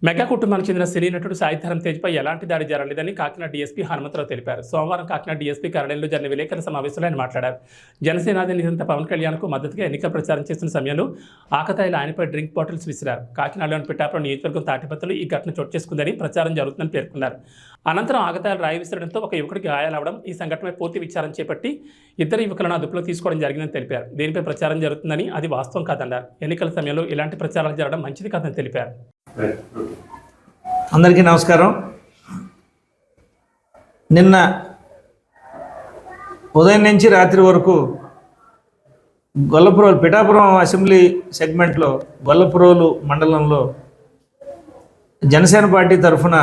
Mega కుటుంబానికి చెందిన సినీ నటుడు సాయి ధరమ్ తేజ్పై ఎలాంటి దాడి జరగలేదని కాకినాడ డీఎస్పీ హనుమంతరావు తెలిపారు. సోమవారం కాకినాడ డీఎస్పీ కార్యాలయంలో జరిగిన విలేకరుల సమావేశంలో ఆయన మాట్లాడారు. జనసేన అధినేత పవన్ కళ్యాణ్కు మద్దతుగా ఎన్నికల ప్రచారం చేస్తున్న సమయంలో ఆకతాయిలు ఆయనపై డ్రింక్ బాటిల్స్ విసిరారు. కాకినాడలోని పిఠాపురం నియోజకవర్గం తాటిపత్రులు ఈ ఘటన చోటు చేసుకుందని ప్రచారం జరుగుతుందని పేర్కొన్నారు. అనంతరం ఆకతాయిలు రాయి విసరడంతో ఒక యువకుడికి గాయాలవడం, ఈ సంఘటనపై పూర్తి విచారణ చేపట్టి ఇద్దరు యువకులను అదుపులో తీసుకోవడం జరిగిందని తెలిపారు. దీనిపై ప్రచారం జరుగుతుందని, అది వాస్తవం కాదన్నారు. ఎన్నికల సమయంలో ఇలాంటి ప్రచారాలు జరగడం మంచిది కాదని తెలిపారు. అందరికీ నమస్కారం. నిన్న ఉదయం నుంచి రాత్రి వరకు గొల్లపురోలు పిఠాపురం అసెంబ్లీ సెగ్మెంట్లో గొల్లపురోలు మండలంలో జనసేన పార్టీ తరఫున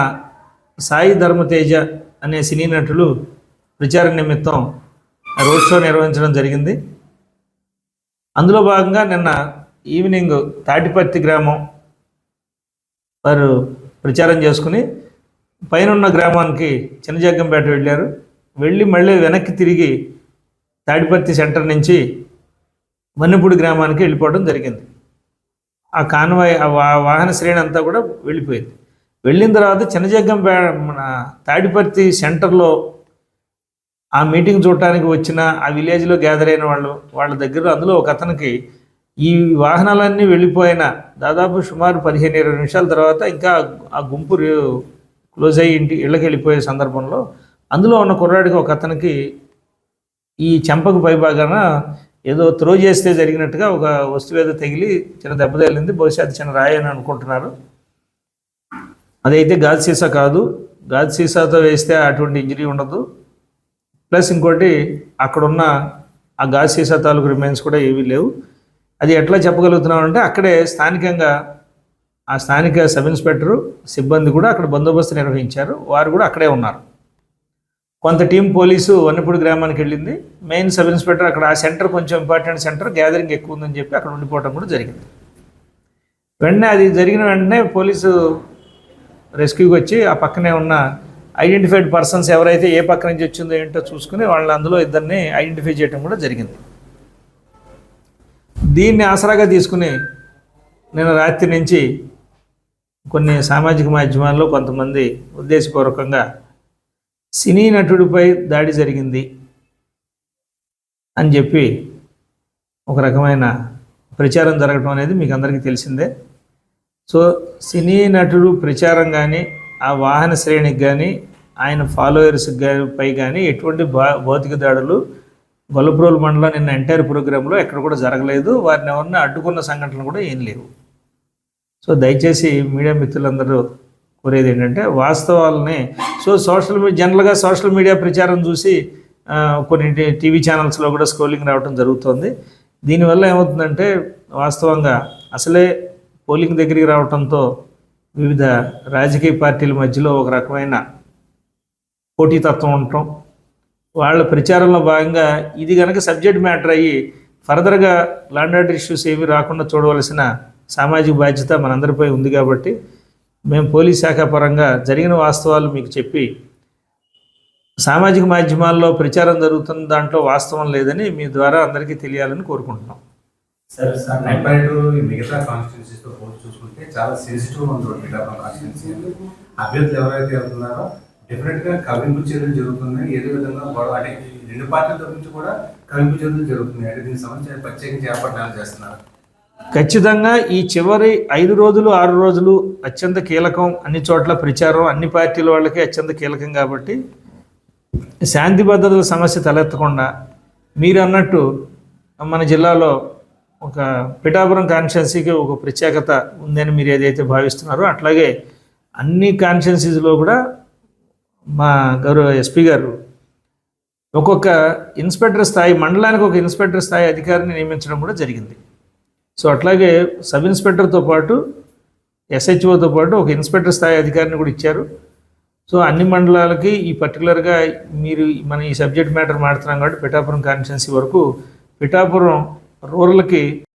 సాయి ధర్మ తేజ అనే సినీ నటులు ప్రచార నిమిత్తం రోడ్ షో నిర్వహించడం జరిగింది. అందులో భాగంగా నిన్న ఈవినింగ్ తాటిపత్తి గ్రామం వారు ప్రచారం చేసుకుని పైన గ్రామానికి చిన్నజగ్గంపేట వెళ్ళారు. వెళ్ళి మళ్ళీ వెనక్కి తిరిగి తాడిపత్తి సెంటర్ నుంచి వన్నెపూడి గ్రామానికి వెళ్ళిపోవడం జరిగింది. ఆ కాన్వాయ్ వాహన శ్రేణి అంతా కూడా వెళ్ళిపోయింది. వెళ్ళిన తర్వాత చిన్నజగ్గంపేట తాడిపత్తి సెంటర్లో ఆ మీటింగ్ చూడటానికి వచ్చిన ఆ విలేజ్లో గ్యాదర్ అయిన వాళ్ళ దగ్గర అందులో ఒక అతనికి ఈ వాహనాలన్నీ వెళ్ళిపోయిన దాదాపు సుమారు 15-20 నిమిషాల తర్వాత ఇంకా ఆ గుంపు క్లోజ్ అయ్యి ఇళ్ళకి వెళ్ళిపోయే సందర్భంలో అందులో ఉన్న కుర్రాడికి ఒక అతనికి ఈ చెంపకు పైభాగాన ఏదో త్రో చేస్తే జరిగినట్టుగా ఒక వస్తువు ఏదో తగిలి చిన్న దెబ్బ తగిలింది. బహుశా అది చిన్న రాయి అని అనుకుంటున్నారు. అదైతే గాజు సీసా కాదు. గాజు సీసాతో వేస్తే అటువంటి ఇంజరీ ఉండదు. ప్లస్ ఇంకోటి అక్కడున్న ఆ గాజు సీసా తాలూకు రిమైన్స్ కూడా ఏవీ లేవు. అది ఎట్లా చెప్పగలుగుతున్నాం అంటే అక్కడే స్థానికంగా ఆ స్థానిక సబ్ ఇన్స్పెక్టరు సిబ్బంది కూడా అక్కడ బందోబస్తు నిర్వహించారు. వారు కూడా అక్కడే ఉన్నారు. కొంత టీం పోలీసు వన్నెపూడి గ్రామానికి వెళ్ళింది. మెయిన్ సబ్ ఇన్స్పెక్టర్ అక్కడ ఆ సెంటర్ కొంచెం ఇంపార్టెంట్ సెంటర్, గ్యాదరింగ్ ఎక్కువ ఉందని చెప్పి అక్కడ ఉండిపోవడం కూడా జరిగింది. వెంటనే అది జరిగిన వెంటనే పోలీసు రెస్క్యూకి వచ్చి ఆ పక్కనే ఉన్న ఐడెంటిఫైడ్ పర్సన్స్ ఎవరైతే ఏ పక్క నుంచి వచ్చిందో ఏంటో చూసుకుని వాళ్ళని అందులో ఇద్దరిని ఐడెంటిఫై చేయడం కూడా జరిగింది. దీన్ని ఆసరాగా తీసుకుని నేను రాత్రి నుంచి కొన్ని సామాజిక మాధ్యమాల్లో కొంతమంది ఉద్దేశపూర్వకంగా సినీ నటుడిపై దాడి జరిగింది అని చెప్పి ఒక రకమైన ప్రచారం జరగటం అనేది మీకు అందరికీ తెలిసిందే. సో సినీ నటుడు ప్రచారం కానీ ఆ వాహన శ్రేణికి కానీ ఆయన ఫాలోయర్స్ పై కానీ ఎటువంటి భౌతిక దాడులు గొల్లపురోలు మండలం నిన్న ఎంటైర్ ప్రోగ్రాంలో ఎక్కడ కూడా జరగలేదు. వారిని ఎవరిని అడ్డుకున్న సంఘటనలు కూడా ఏం లేవు. సో దయచేసి మీడియా మిత్రులందరూ కోరేది ఏంటంటే వాస్తవాలని జనరల్గా సోషల్ మీడియా ప్రచారం చూసి కొన్ని టీవీ ఛానల్స్లో కూడా స్క్రోలింగ్ రావడం జరుగుతుంది. దీనివల్ల ఏమవుతుందంటే వాస్తవంగా అసలే పోలింగ్ దగ్గరికి రావడంతో వివిధ రాజకీయ పార్టీల మధ్యలో ఒక రకమైన పోటీతత్వం ఉండటం, వాళ్ళ ప్రచారంలో భాగంగా ఇది కనుక సబ్జెక్ట్ మ్యాటర్ అయ్యి ఫర్దర్గా ల్యాండ్ ఆర్డర్ ఇష్యూస్ ఏవి రాకుండా చూడవలసిన సామాజిక బాధ్యత మనందరిపై ఉంది. కాబట్టి మేము పోలీస్ శాఖ పరంగా జరిగిన వాస్తవాలు మీకు చెప్పి సామాజిక మాధ్యమాల్లో ప్రచారం జరుగుతున్న దాంట్లో వాస్తవం లేదని మీ ద్వారా అందరికీ తెలియాలని కోరుకుంటున్నాం. సార్ మిగతా కాన్స్టిట్యున్సీతో పోల్చి చూసుకుంటే చాలా సెన్సిటివ్ ఉంది. అభ్యర్థులు ఎవరైతే వెళ్తున్నారో డెఫినెట్గా కవింపు చర్యలు జరుగుతున్నాయి. ఏదో విధంగా అంటే రెండు పార్టీల తరఫు నుంచి కూడా కవింపు చర్యలు జరుగుతున్నాయి. అంటే దీనికి సంబంధించి ప్రత్యేకించి ఏర్పాట్లు చేస్తున్నారు. ఖచ్చితంగా ఈ చివరి 5 రోజులు 6 రోజులు అత్యంత కీలకం. అన్ని చోట్ల ప్రచారం అన్ని పార్టీల వాళ్ళకి అత్యంత కీలకం. కాబట్టి శాంతి భద్రతల సమస్య తలెత్తకుండా మీరు అన్నట్టు మన జిల్లాలో ఒక పిఠాపురం కాన్స్టిట్యున్సీకి ఒక ప్రత్యేకత ఉందని మీరు ఏదైతే భావిస్తున్నారో అట్లాగే అన్ని కాన్స్టిట్యున్సీస్లో కూడా మా గౌరవ ఎస్పీ గారు ఒక్కొక్క ఇన్స్పెక్టర్ స్థాయి మండలానికి ఒక ఇన్స్పెక్టర్ స్థాయి అధికారిని నియమించడం కూడా జరిగింది. సో అట్లాగే సబ్ ఇన్స్పెక్టర్తో పాటు ఎస్హెచ్ఓతో పాటు ఒక ఇన్స్పెక్టర్ స్థాయి అధికారిని కూడా ఇచ్చారు. సో అన్ని మండలాలకి ఈ పర్టికులర్గా మీరు మన ఈ సబ్జెక్ట్ మ్యాటర్ మాట్లాడుతున్నాం కాబట్టి పిఠాపురం కాన్స్టిట్యున్సీ వరకు పిఠాపురం రూరల్కి